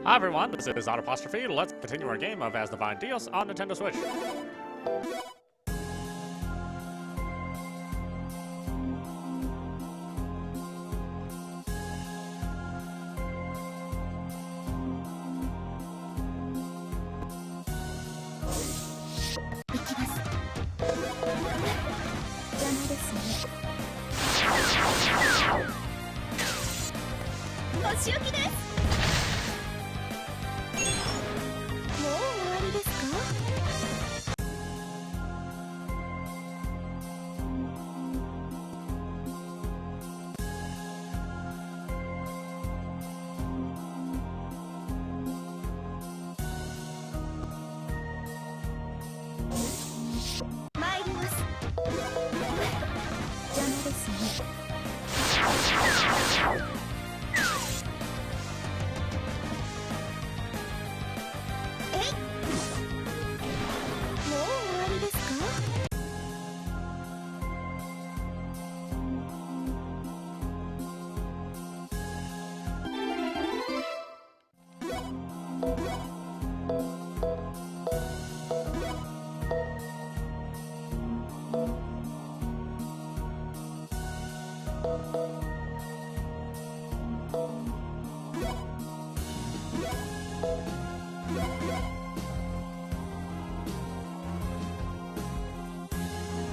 Hi everyone, this is audap. Let's continue our game of Asdivine Dios on Nintendo Switch.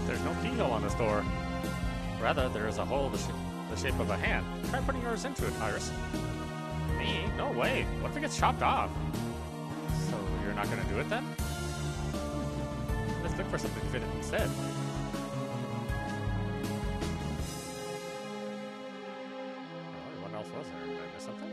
There's no keyhole on this door. Rather, there is a hole the shape of a hand. Try putting yours into it, Iris. Me? No way. What if it gets chopped off? So you're not gonna do it then? Let's look for something to fit it instead. What else was there? Did I miss something?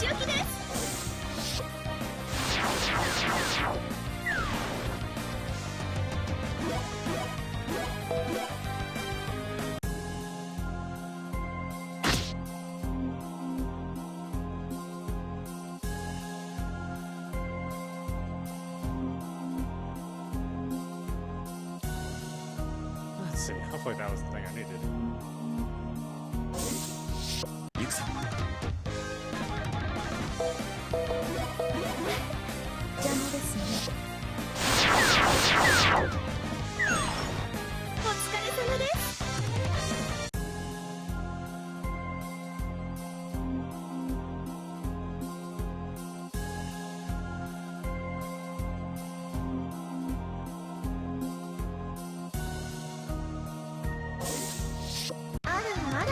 仕置きです。Let's see. Hopefully that was the thing I needed. 邪魔ですね。お疲れ様です。あらあら。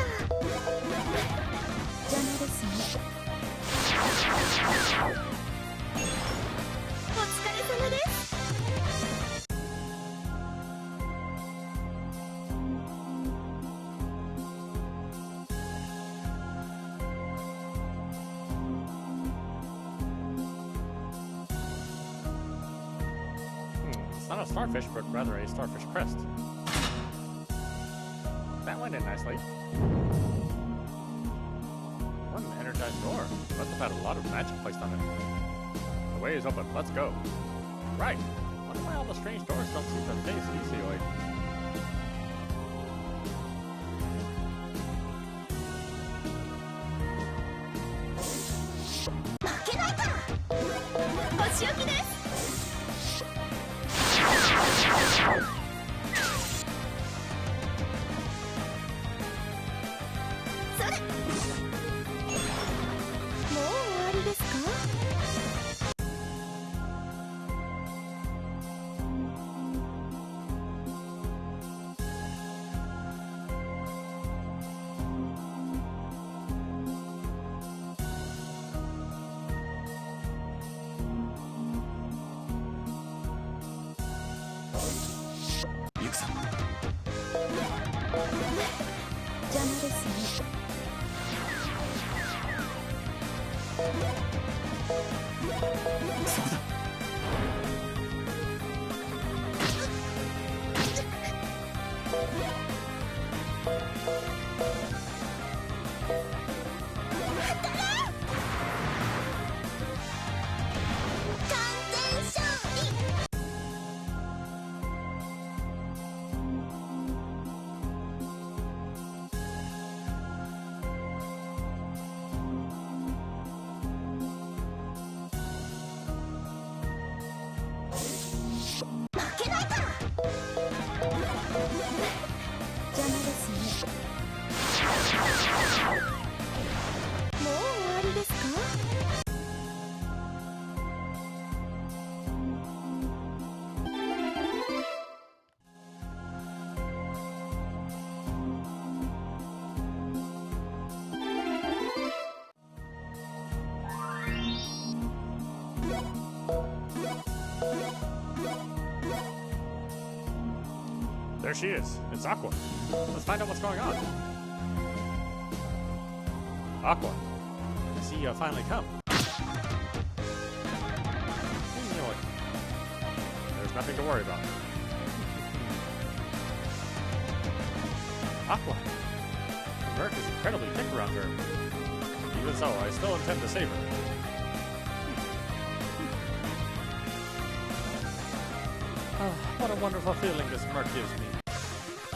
邪魔ですね。お疲れ様です。It's not a starfish, but rather a starfish crest. That went in nicely. What an energized door. Must have had a lot of magic placed on it. The way is open. Let's go. Right. Wonder why all the strange doors don't seem to face Izayoi. 負けないから。お仕置きです。それ。もう終わりですか？邪魔ですね。そうだ。完全勝利。負けないから。邪魔ですね。もう終わりですか？There she is. It's Aqua. Let's find out what's going on. Aqua. I see you finally come. Izayoi. There's nothing to worry about. Aqua. The murk is incredibly thick around her. Even so, I still intend to save her. What a wonderful feeling this murk gives me.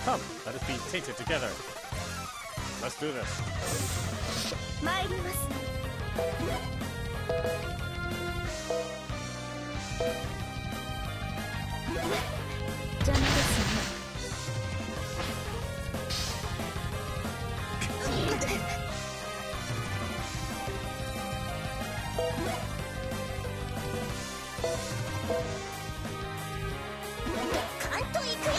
Come, let us be tainted together. Let's do this. 参ります。邪魔ですね。カンと行くよ。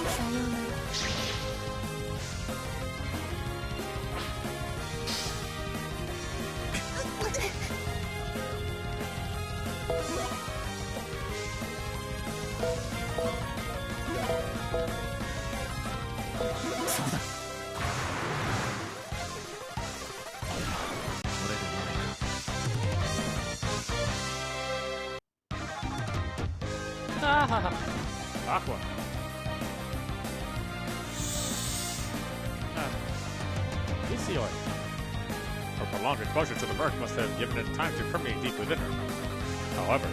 さようなら。Aqua. Izayoi. Her prolonged exposure to the murk must have given it time to permeate deep within her. However,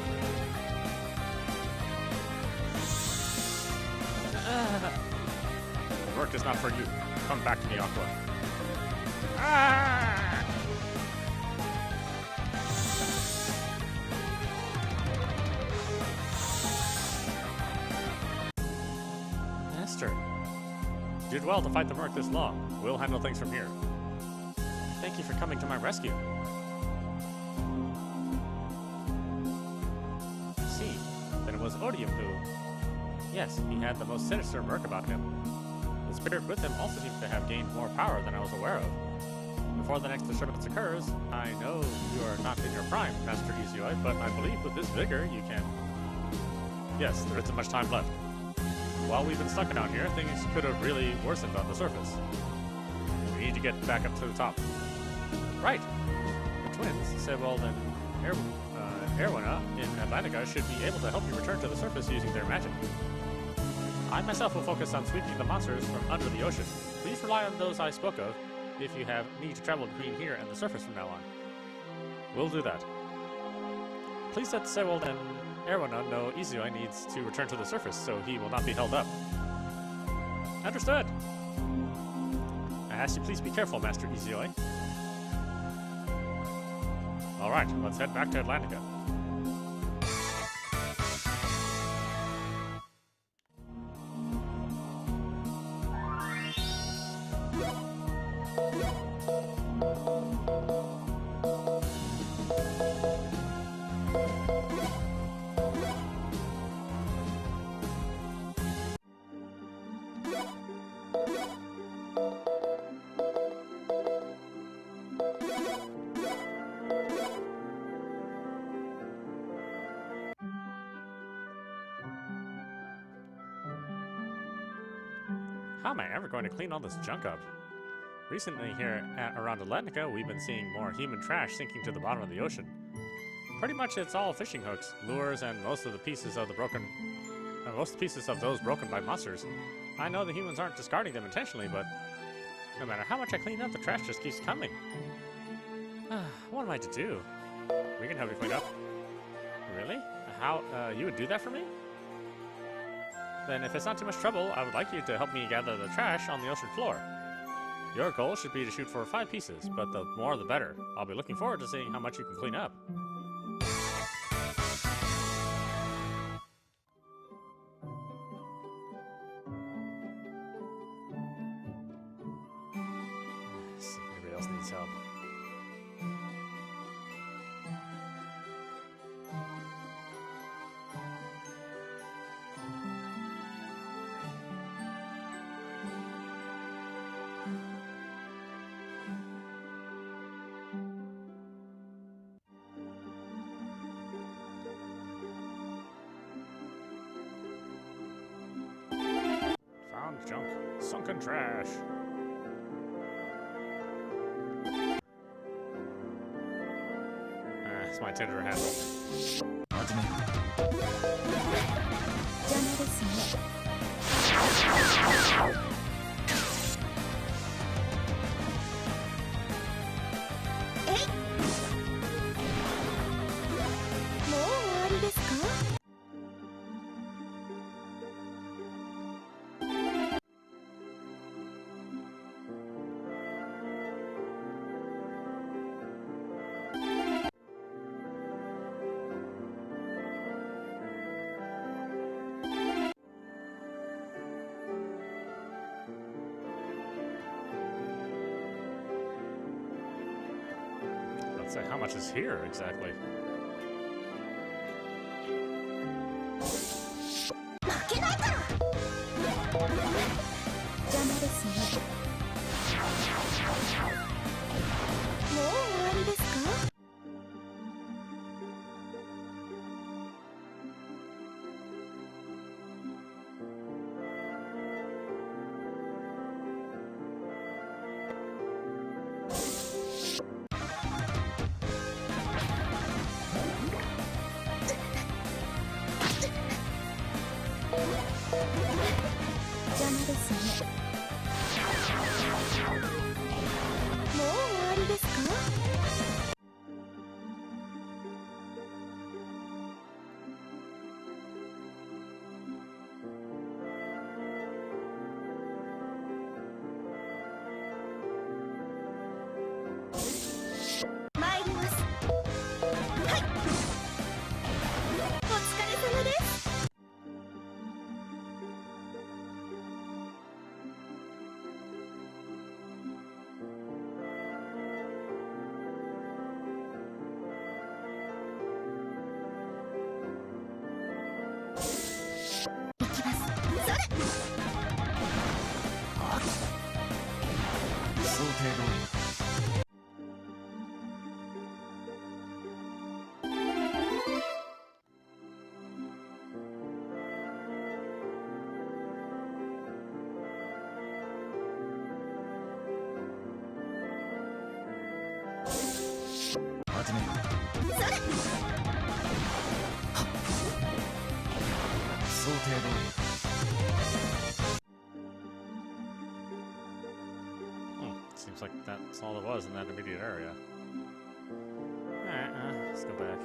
the murk is not for you. Come back to me, Aqua. Master, you did well to fight the murk this long. We'll handle things from here. Thank you for coming to my rescue. I see. Then it was Odium who... Yes, he had the most sinister murk about him. The spirit with him also seems to have gained more power than I was aware of. Before the next disturbance occurs, I know you are not in your prime, Master Izayoi, but I believe with this vigor you can... Yes, there isn't much time left. While we've been stuck down here, things could have really worsened on the surface. We need to get back up to the top. Right! The twins, Sebold and Erwana in Atlantica should be able to help you return to the surface using their magic. I myself will focus on sweeping the monsters from under the ocean. Please rely on those I spoke of if you have need to travel between here and the surface from now on. We'll do that. Please let Sebold and Erwana know Izayoi needs to return to the surface so he will not be held up. Understood! I ask you please be careful, Master Izayoi. Alright, let's head back to Atlantica. How am I ever going to clean all this junk up? Recently here around Atlantica, we've been seeing more human trash sinking to the bottom of the ocean. Pretty much it's all fishing hooks, lures, and most of the pieces of those broken by monsters. I know the humans aren't discarding them intentionally, but no matter how much I clean up, the trash just keeps coming. What am I to do? We can help you clean up. Really? How, you would do that for me? Then if it's not too much trouble, I would like you to help me gather the trash on the ocean floor. Your goal should be to shoot for 5 pieces, but the more the better. I'll be looking forward to seeing how much you can clean up. See if anybody else needs help. Junk. Sunken trash. It's my tender handle. Let's say, how much is here exactly? Seems like that's all it was in that immediate area. Alright, let's go back.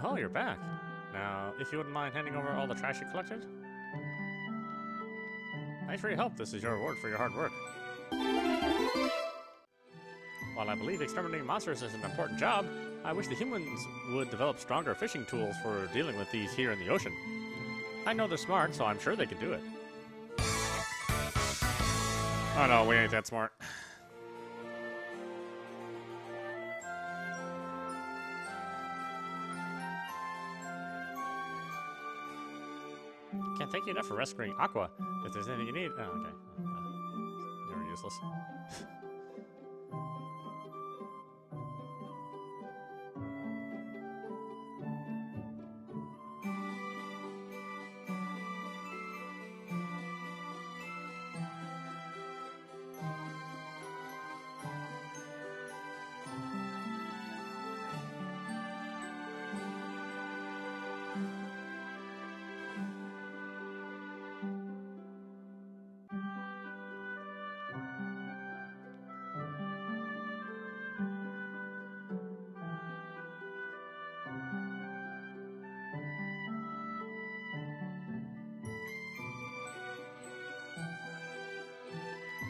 Oh, you're back. Now, if you wouldn't mind handing over all the trash you collected. Thanks for your help. This is your reward for your hard work. While I believe exterminating monsters is an important job, I wish the humans would develop stronger fishing tools for dealing with these here in the ocean. I know they're smart, so I'm sure they could do it. Oh no, we ain't that smart. Can't thank you enough for rescuing Aqua. If there's anything you need... Oh, okay. You're useless.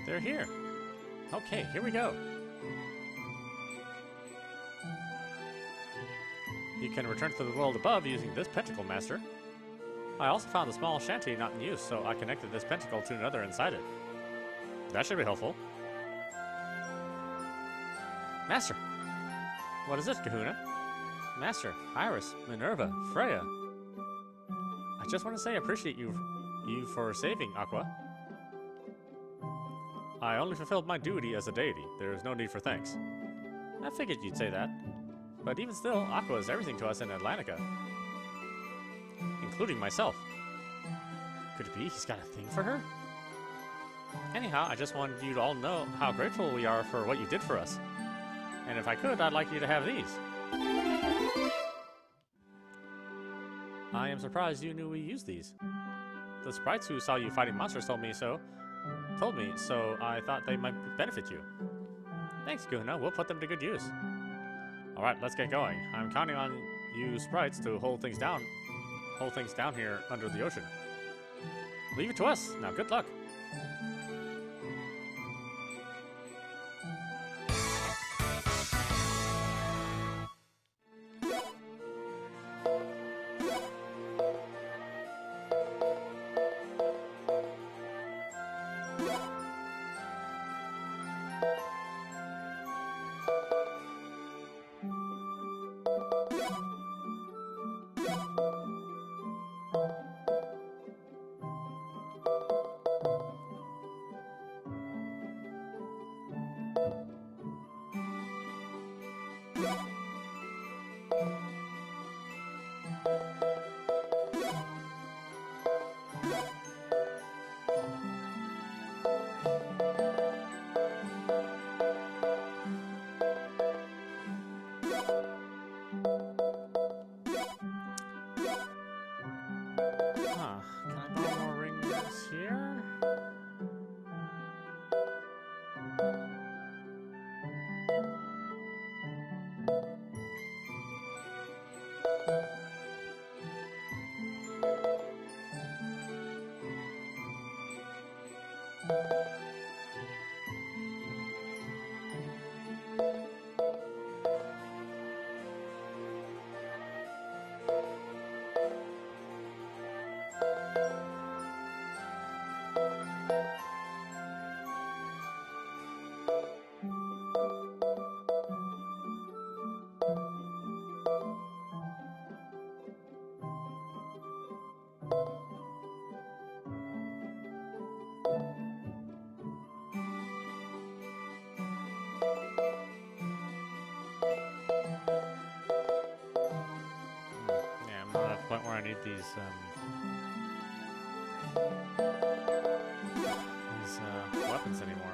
They're here. Okay, here we go. You can return to the world above using this pentacle, Master. I also found a small shanty not in use, so I connected this pentacle to another inside it. That should be helpful. Master! What is this, Kahuna? Master, Iris, Minerva, Freya. I just want to say I appreciate you for saving Aqua. I only fulfilled my duty as a deity. There is no need for thanks. I figured you'd say that. But even still, Aqua is everything to us in Atlantica. Including myself. Could it be he's got a thing for her? Anyhow, I just wanted you to all know how grateful we are for what you did for us. And if I could, I'd like you to have these. I am surprised you knew we used these. The sprites who saw you fighting monsters told me, so I thought they might benefit you. Thanks, Kahuna. We'll put them to good use. Alright, let's get going. I'm counting on you sprites to hold things down here under the ocean. Leave it to us. Now, good luck. need these weapons anymore.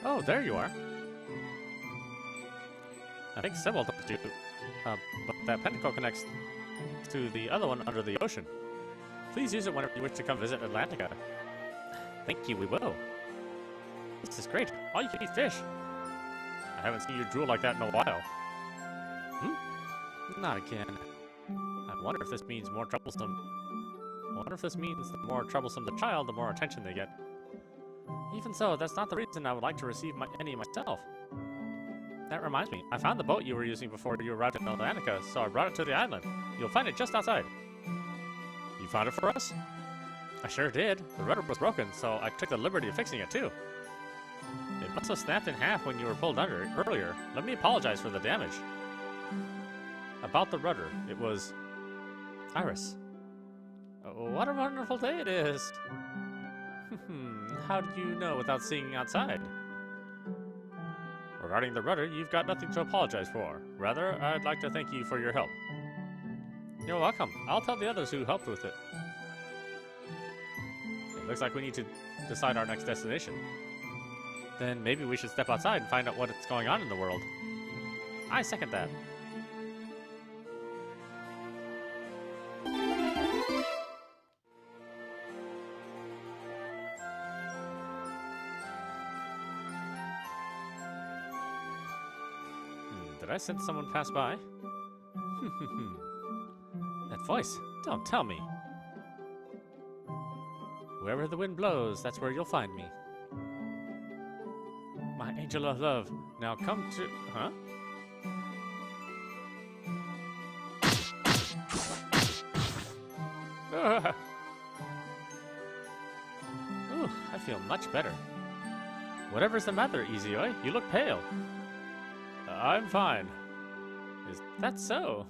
Oh, there you are. I think several of them do, but that pentacle connects to the other one under the ocean. Please use it whenever you wish to come visit Atlantica. Thank you, we will. This is great. All you can eat fish. I haven't seen you drool like that in a while. Hmm? Not again. I wonder if this means more troublesome. I wonder if this means the more troublesome the child, the more attention they get. Even so, that's not the reason I would like to receive any myself. That reminds me, I found the boat you were using before you arrived in Atlantica, so I brought it to the island. You'll find it just outside. You found it for us? I sure did. The rudder was broken, so I took the liberty of fixing it too. It must have snapped in half when you were pulled under earlier. Let me apologize for the damage. About the rudder, it was... Iris. What a wonderful day it is! How did you know without seeing outside? Regarding the rudder, you've got nothing to apologize for. Rather, I'd like to thank you for your help. You're welcome. I'll tell the others who helped with it. It looks like we need to decide our next destination. Then maybe we should step outside and find out what's going on in the world. I second that. Did I sense someone pass by? That voice. Don't tell me. Wherever the wind blows, that's where you'll find me. My angel of love, now come to... Huh? Ooh, I feel much better. Whatever's the matter, Izayoi? You look pale. I'm fine. Is that so?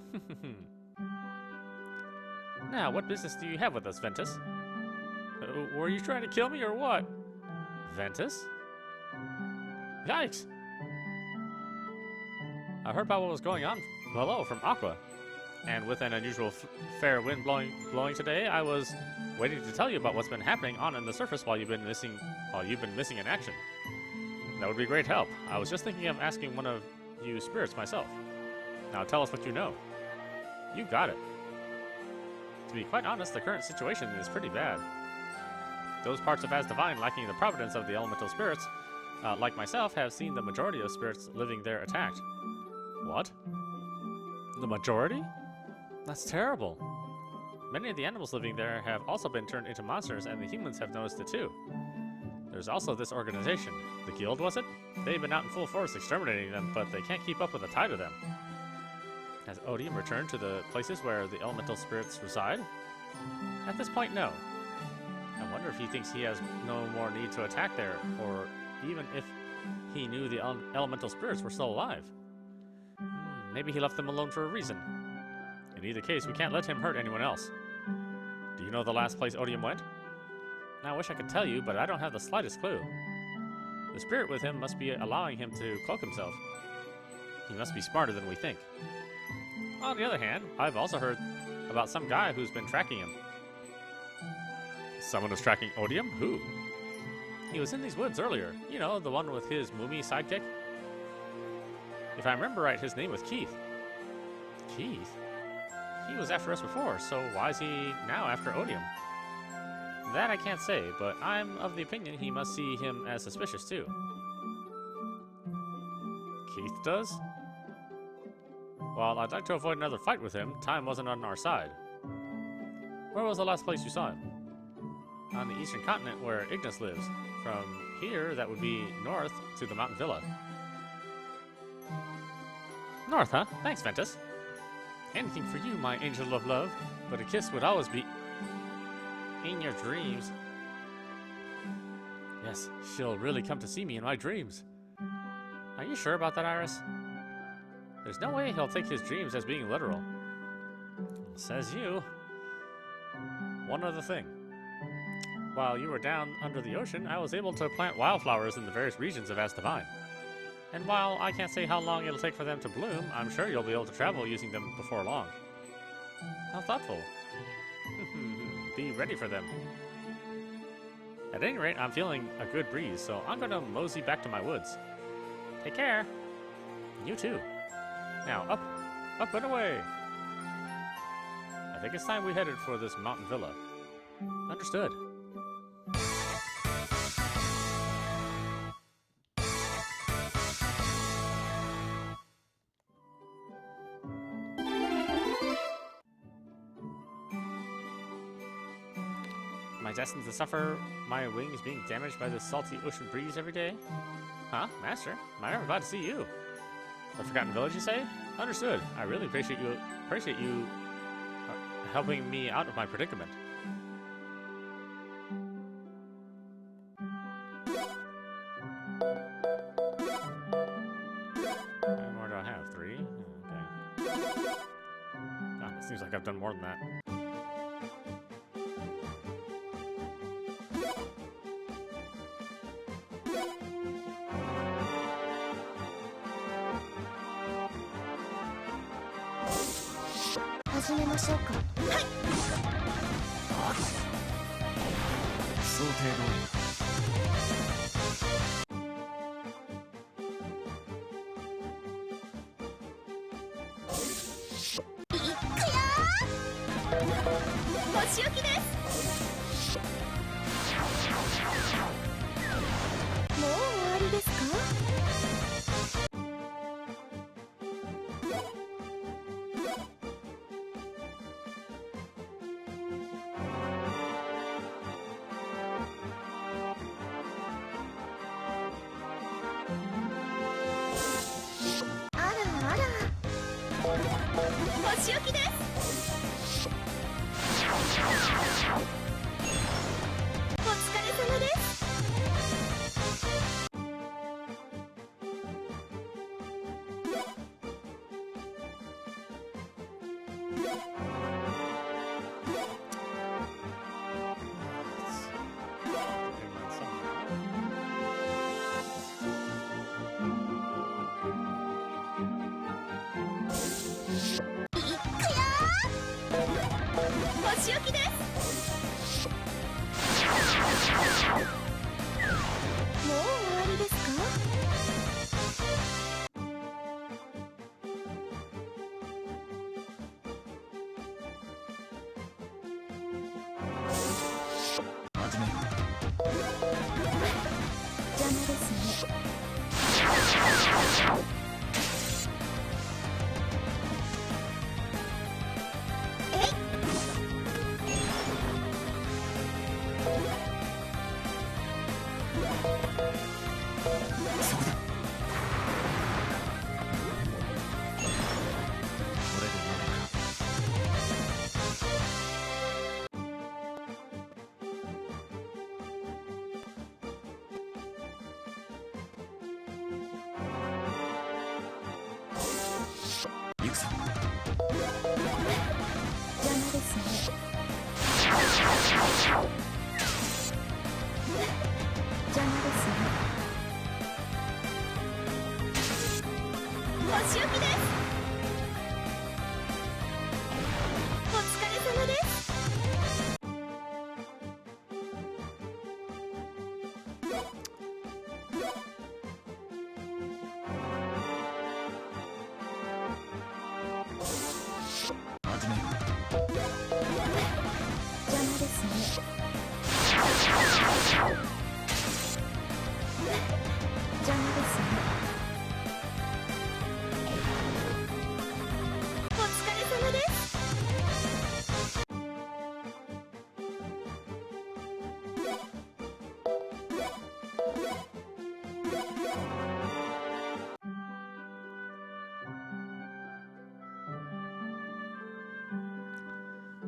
Now, what business do you have with us, Ventus? Were you trying to kill me or what? Ventus? Yikes! I heard about what was going on below from Aqua, and with an unusual fair wind blowing today, I was waiting to tell you about what's been happening on the surface while you've been missing in action. That would be great help. I was just thinking of asking one of you spirits myself. Now tell us what you know. You got it. To be quite honest, the current situation is pretty bad. Those parts of Asdivine lacking the providence of the elemental spirits, like myself, have seen the majority of spirits living there attacked. What? The majority? That's terrible. Many of the animals living there have also been turned into monsters, and the humans have noticed it too. There's also this organization. The guild, was it? They've been out in full force exterminating them, but they can't keep up with the tide of them. Has Odium returned to the places where the elemental spirits reside? At this point, no. I wonder if he thinks he has no more need to attack there, or even if he knew the elemental spirits were still alive. maybe he left them alone for a reason. In either case, we can't let him hurt anyone else. Do you know the last place Odium went? Now, I wish I could tell you, but I don't have the slightest clue. The spirit with him must be allowing him to cloak himself. He must be smarter than we think. On the other hand, I've also heard about some guy who's been tracking him. Someone was tracking Odium? Who? He was in these woods earlier. You know, the one with his Moomy sidekick? If I remember right, his name was Keith. Keith? He was after us before, so why is he now after Odium? That I can't say, but I'm of the opinion he must see him as suspicious too. Keith does? Well, I'd like to avoid another fight with him. Time wasn't on our side. Where was the last place you saw him? On the eastern continent where Ignis lives. From here, that would be north to the mountain villa. North, huh? Thanks, Ventus. Anything for you, my angel of love, but a kiss would always be in your dreams. Yes, she'll really come to see me in my dreams. Are you sure about that, Iris? There's no way he'll take his dreams as being literal. Says you. One other thing. While you were down under the ocean, I was able to plant wildflowers in the various regions of Asdivine. And while I can't say how long it'll take for them to bloom, I'm sure you'll be able to travel using them before long. How thoughtful. Be ready for them. At any rate, I'm feeling a good breeze, so I'm gonna mosey back to my woods. Take care. You too. Now, up and away. I think it's time we headed for this mountain villa. Understood. Am I destined to suffer my wings being damaged by the salty ocean breeze every day? Huh, Master? I'm ever glad to see you. The Forgotten Village, you say? Understood. I really appreciate you helping me out of my predicament. How many more do I have? 3? Okay. God, it seems like I've done more than that.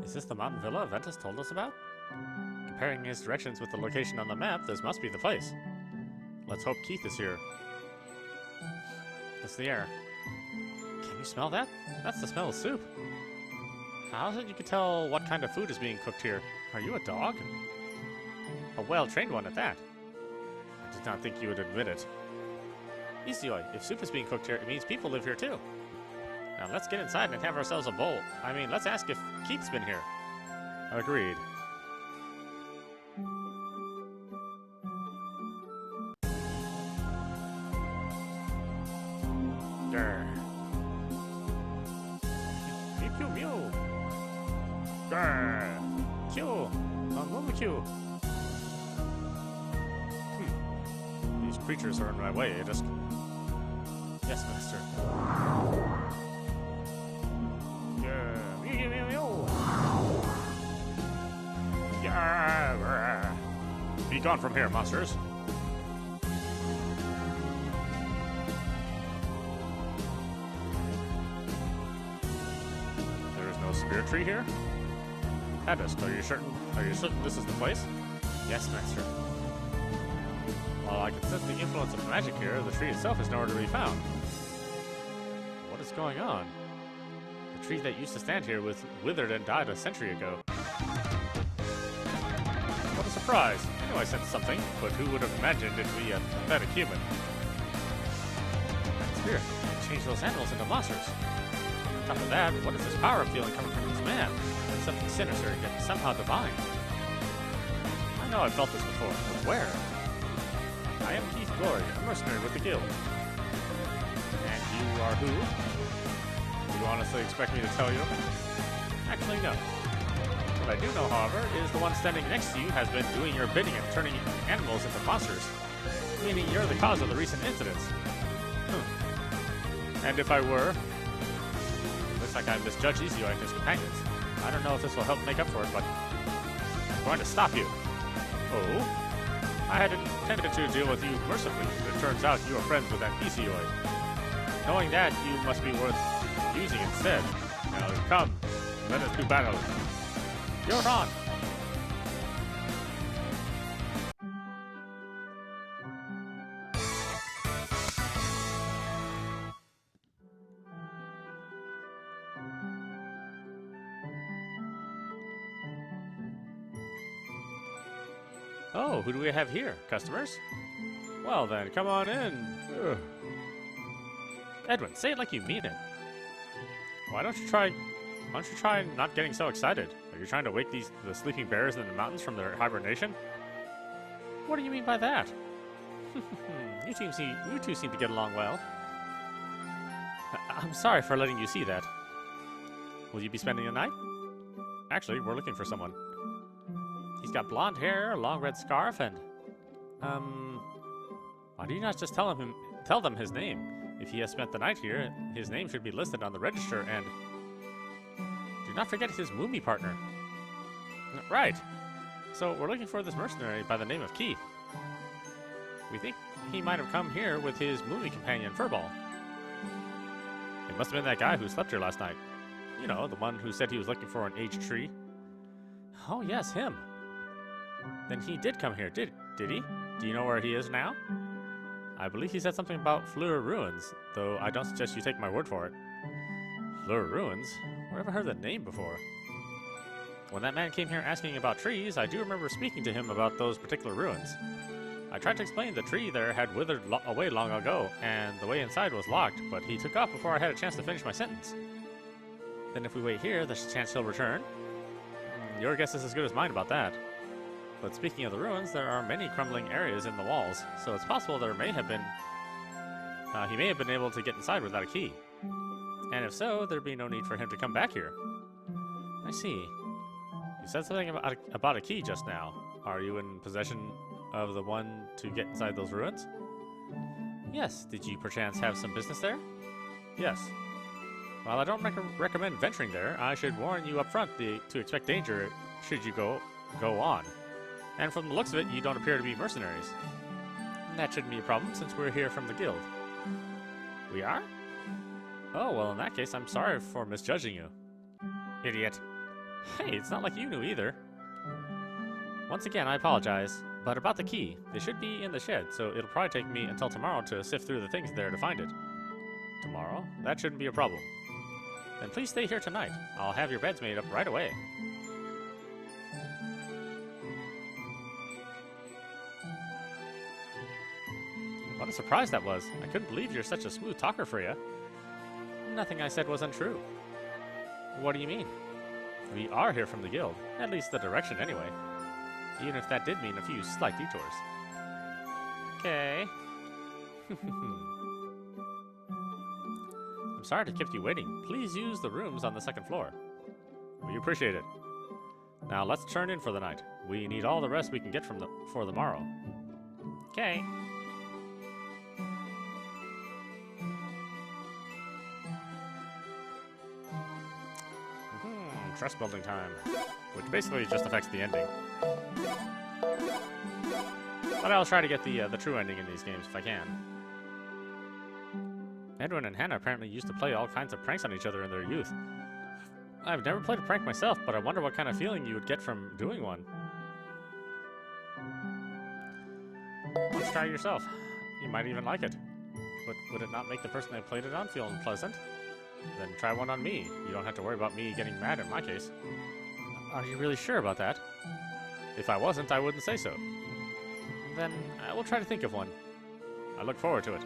Is this the mountain villa Ventus told us about? Comparing his directions with the location on the map, this must be the place. Let's hope Keith is here. That's the air. Can you smell that? That's the smell of soup. How is it you can tell what kind of food is being cooked here? Are you a dog? A well-trained one at that. I did not think you would admit it. Izayoi, if soup is being cooked here, it means people live here too. Now let's get inside and have ourselves a bowl. I mean, let's ask if Keith's been here. Agreed. Grr. Mew pew mew. Grr. Q. Q. These creatures are in my way. Just. Yes, master. Be gone from here, monsters. There is no spirit tree here? Hadist, are you certain this is the place? Yes, master. While I can sense the influence of magic here, the tree itself is nowhere to be found. What is going on? The tree that used to stand here was withered and died a century ago. What a surprise! I knew I sensed something, but who would have imagined it to be a pathetic human? Spirit, change those animals into monsters. On top of that, what is this power I'm feeling coming from this man? It's something sinister, yet somehow divine. I know I've felt this before, but where? I am Keith Glory, a mercenary with the guild. And you are who? Do you honestly expect me to tell you? Actually, no. What I do know, however, is the one standing next to you has been doing your bidding and turning animals into monsters. Meaning you're the cause of the recent incidents. And if I were? Looks like I misjudged Izayoi and his companions. I don't know if this will help make up for it, but I'm going to stop you. Oh? I had intended to deal with you mercifully, but it turns out you are friends with that Izayoi. Knowing that, you must be worth using instead. Now come, let us do battle. You're on! Oh, who do we have here? Customers? Well then, come on in. Ugh. Edwin, say it like you mean it. Why don't you try not getting so excited? Are you trying to wake the sleeping bears in the mountains from their hibernation? What do you mean by that? You two seem to get along well. I'm sorry for letting you see that. Will you be spending the night? Actually, we're looking for someone. He's got blonde hair, a long red scarf, and... Why do you not just tell them his name? If he has spent the night here, his name should be listed on the register, and... Do not forget his Moomy partner. Right. So, we're looking for this mercenary by the name of Keith. We think he might have come here with his Moomy companion, Furball. It must have been that guy who slept here last night. You know, the one who said he was looking for an aged tree. Oh yes, him. Then he did come here, did he? Do you know where he is now? I believe he said something about Fleur Ruins, though I don't suggest you take my word for it. Blur Ruins? Where have I heard that name before? When that man came here asking about trees, I do remember speaking to him about those particular ruins. I tried to explain the tree there had withered away long ago, and the way inside was locked, but he took off before I had a chance to finish my sentence. Then if we wait here, there's a chance he'll return. Your guess is as good as mine about that. But speaking of the ruins, there are many crumbling areas in the walls, so it's possible there may have been... he may have been able to get inside without a key. And if so, there'd be no need for him to come back here. I see. You said something about a key just now. Are you in possession of the one to get inside those ruins? Yes. Did you perchance have some business there? Yes. While I don't recommend venturing there, I should warn you up front to expect danger should you go on. And from the looks of it, you don't appear to be mercenaries. That shouldn't be a problem since we're here from the guild. We are? Oh, well, in that case, I'm sorry for misjudging you. Idiot. Hey, it's not like you knew either. Once again, I apologize. But about the key, they should be in the shed, so it'll probably take me until tomorrow to sift through the things there to find it. Tomorrow? That shouldn't be a problem. Then please stay here tonight. I'll have your beds made up right away. What a surprise that was. I couldn't believe you're such a smooth talker, Freya. Nothing I said was untrue. What do you mean? We are here from the guild. At least the direction, anyway. Even if that did mean a few slight detours. Okay. I'm sorry to keep you waiting. Please use the rooms on the second floor. We appreciate it. Now let's turn in for the night. We need all the rest we can get for the morrow. Okay. Trust building time, which basically just affects the ending. But I'll try to get the true ending in these games if I can. Edwin and Hannah apparently used to play all kinds of pranks on each other in their youth. I've never played a prank myself, but I wonder what kind of feeling you would get from doing one. Let's try it yourself. You might even like it. But would it not make the person I played it on feel unpleasant? Then try one on me. You don't have to worry about me getting mad in my case. Are you really sure about that? If I wasn't, I wouldn't say so. Then I will try to think of one. I look forward to it.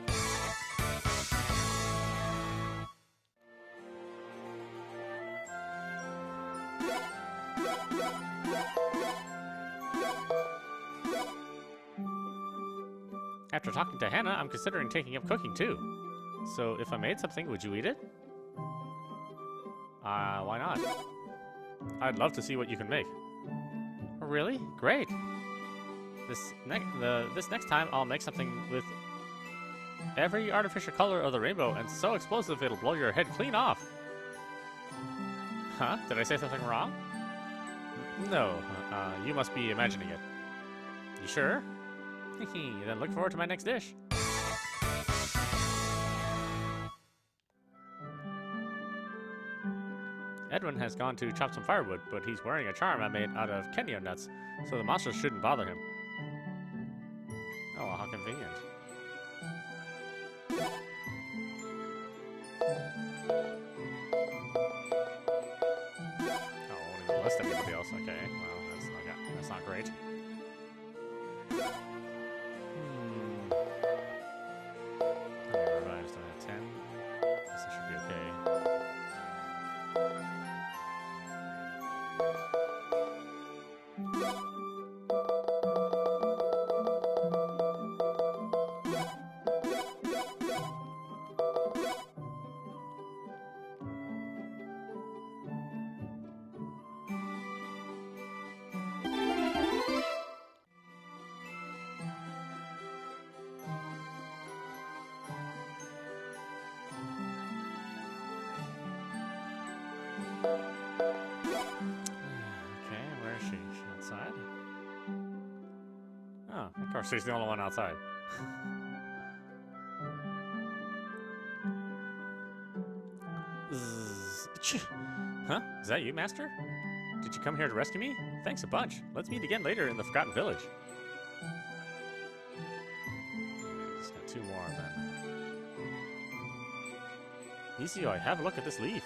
After talking to Hannah, I'm considering taking up cooking too. So if I made something, would you eat it? Why not? I'd love to see what you can make. Really? Great. This next time, I'll make something with every artificial color of the rainbow and so explosive it'll blow your head clean off. Huh? Did I say something wrong? No. You must be imagining it. You sure? Then look forward to my next dish. Edwin has gone to chop some firewood, but he's wearing a charm I made out of Kenya nuts, so the monsters shouldn't bother him. Oh, how convenient. Oh, only less than everybody else. Okay, well, that's not great. Revised on 10. Guess it should be okay. Okay, where is she? Is she outside? Oh, of course, she's the only one outside. Huh? Is that you, Master? Did you come here to rescue me? Thanks a bunch. Let's meet again later in the Forgotten Village. Just got two more then. Izayoi, have a look at this leaf.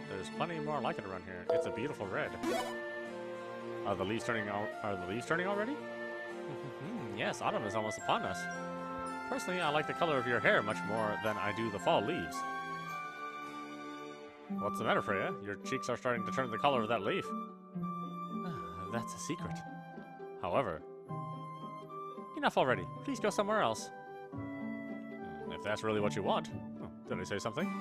There's plenty more like it around here. It's a beautiful red. Are the leaves turning already? Yes, autumn is almost upon us. Personally, I like the color of your hair much more than I do the fall leaves. What's the matter, Freya? Your cheeks are starting to turn the color of that leaf. That's a secret. However, enough already. Please go somewhere else. If that's really what you want. Oh, did I say something?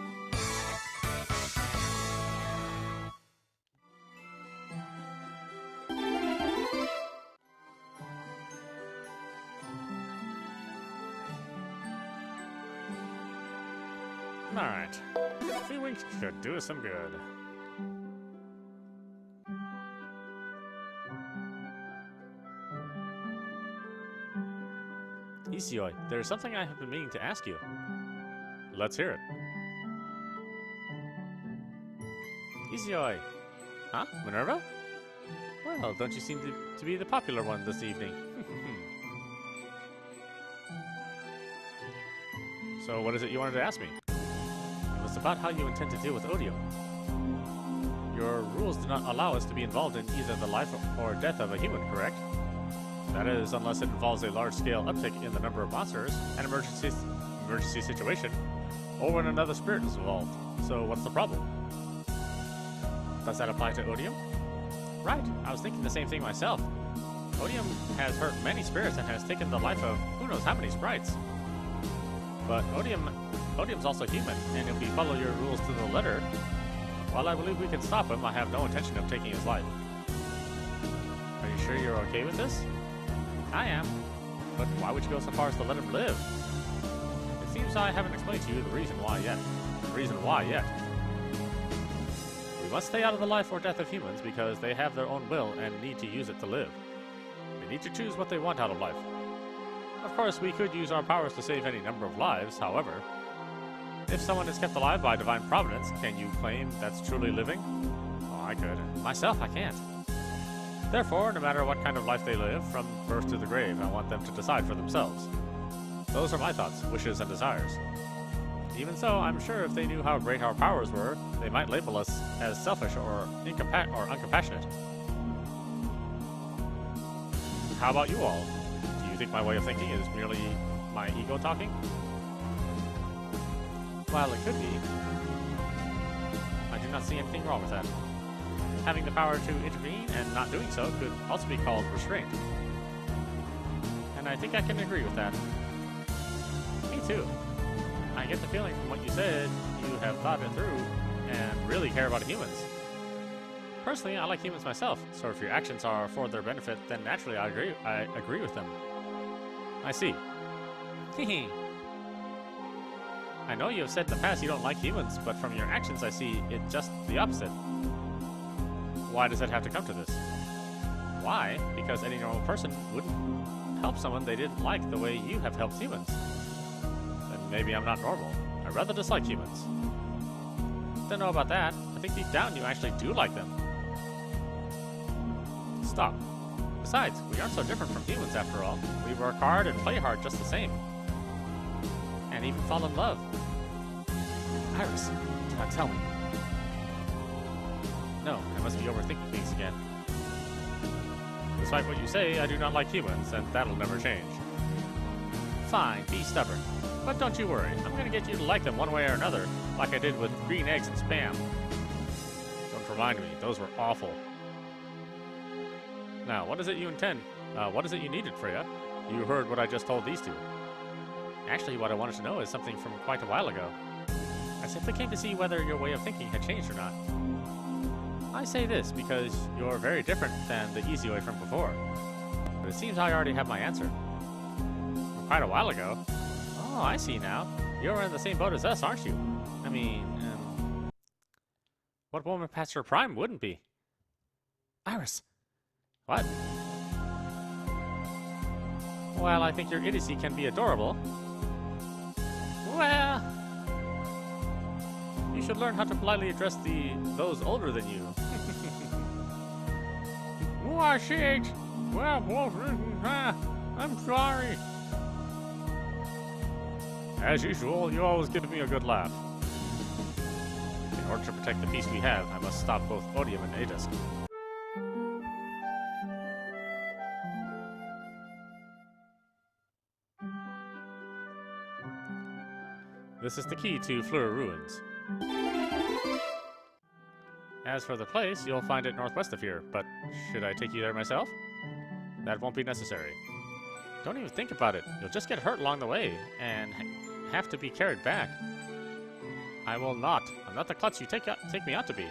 Alright. A few winks could do us some good. Izayoi, there is something I have been meaning to ask you. Let's hear it. Izayoi. Huh? Minerva? Well, don't you seem to be the popular one this evening? So what is it you wanted to ask me? It was about how you intend to deal with odium. Your rules do not allow us to be involved in either the life or death of a human, correct? That is, unless it involves a large-scale uptick in the number of monsters, an emergency situation, or when another spirit is involved. So what's the problem? Does that apply to odium? Right, I was thinking the same thing myself. Odium has hurt many spirits and has taken the life of who knows how many sprites. But Odium's also human, and if we follow your rules to the letter, while I believe we can stop him, I have no intention of taking his life. Are you sure you're okay with this? I am. But why would you go so far as to let him live? It seems I haven't explained to you the reason why yet. We must stay out of the life or death of humans because they have their own will and need to use it to live. They need to choose what they want out of life. Of course, we could use our powers to save any number of lives, however. If someone is kept alive by divine providence, can you claim that's truly living? Oh, I could. Myself, I can't. Therefore, no matter what kind of life they live, from birth to the grave, I want them to decide for themselves. Those are my thoughts, wishes, and desires. Even so, I'm sure if they knew how great our powers were, they might label us as selfish or uncompassionate. How about you all? Do you think my way of thinking is merely my ego talking? While it could be, I do not see anything wrong with that. Having the power to intervene and not doing so could also be called restraint. And I think I can agree with that. Me too. I get the feeling from what you said you have thought it through and really care about humans. Personally, I like humans myself, so if your actions are for their benefit, then naturally I agree with them. I see. Hehe. I know you have said in the past you don't like humans, but from your actions I see it's just the opposite. Why does it have to come to this? Why? Because any normal person wouldn't help someone they didn't like the way you have helped humans. Then maybe I'm not normal. I rather dislike humans. Don't know about that. I think deep down you actually do like them. Stop. Besides, we aren't so different from humans after all. We work hard and play hard just the same. And even fall in love. Iris, do not tell me. No, I must be overthinking things again. Despite what you say, I do not like humans, and that'll never change. Fine, be stubborn. But don't you worry, I'm gonna get you to like them one way or another, like I did with green eggs and Spam. Don't remind me, those were awful. Now, what is it you intend? What is it you needed, Freya? You heard what I just told these two. Actually, what I wanted to know is something from quite a while ago. I simply came to see whether your way of thinking had changed or not. I say this because you're very different than the Izayoi from before. But it seems I already have my answer. From quite a while ago? Oh, I see now. You're in the same boat as us, aren't you? I mean, what woman past her prime wouldn't be? Iris! What? Well, I think your idiocy can be adorable. Well, you should learn how to politely address those older than you. Why, shit! Well, I'm sorry. As usual, you always give me a good laugh. In order to protect the peace we have, I must stop both odium and deities. This is the key to Fleur Ruins. As for the place, you'll find it northwest of here, but should I take you there myself? That won't be necessary. Don't even think about it. You'll just get hurt along the way, and have to be carried back. I will not. I'm not the klutz you take me out to be.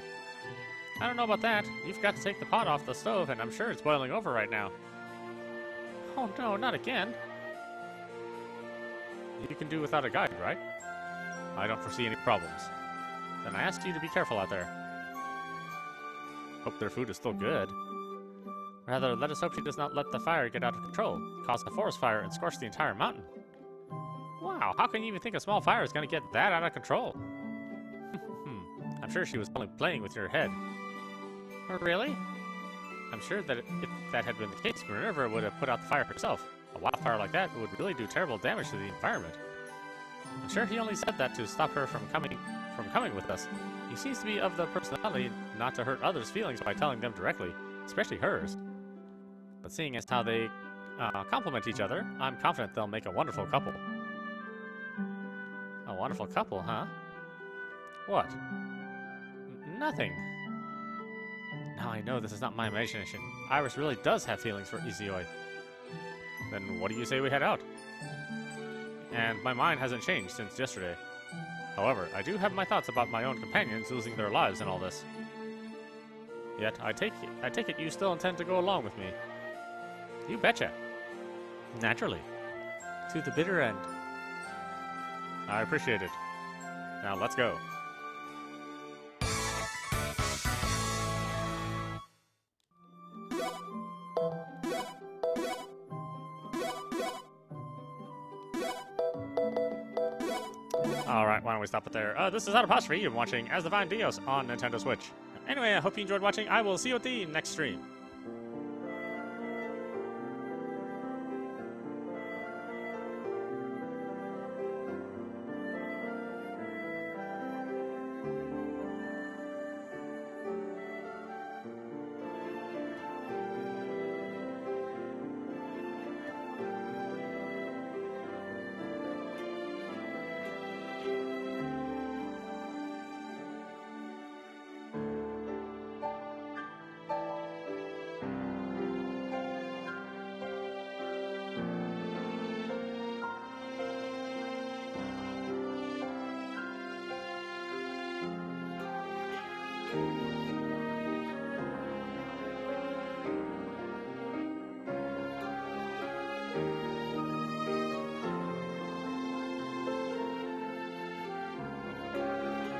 I don't know about that. You've got to take the pot off the stove, and I'm sure it's boiling over right now. Oh no, not again. You can do without a guide, right? I don't foresee any problems. Then I ask you to be careful out there. Hope their food is still good. Rather, let us hope she does not let the fire get out of control, cause a forest fire, and scorch the entire mountain. Wow, how can you even think a small fire is going to get that out of control? I'm sure she was only playing with your head. Oh, really? I'm sure that if that had been the case, Minerva would have put out the fire herself. A wildfire like that would really do terrible damage to the environment. I'm sure he only said that to stop her from coming with us. He seems to be of the personality not to hurt others' feelings by telling them directly, especially hers. But seeing as how they complement each other, I'm confident they'll make a wonderful couple. A wonderful couple, huh? What? Nothing. Now I know this is not my imagination. Iris really does have feelings for Izayoi. Then what do you say we head out? And my mind hasn't changed since yesterday. However, I do have my thoughts about my own companions losing their lives in all this. Yet, I take it you still intend to go along with me. You betcha. Naturally. To the bitter end. I appreciate it. Now let's go. Alright, why don't we stop it there? This is audap. You're watching Asdivine Dios on Nintendo Switch. Anyway, I hope you enjoyed watching. I will see you at the next stream.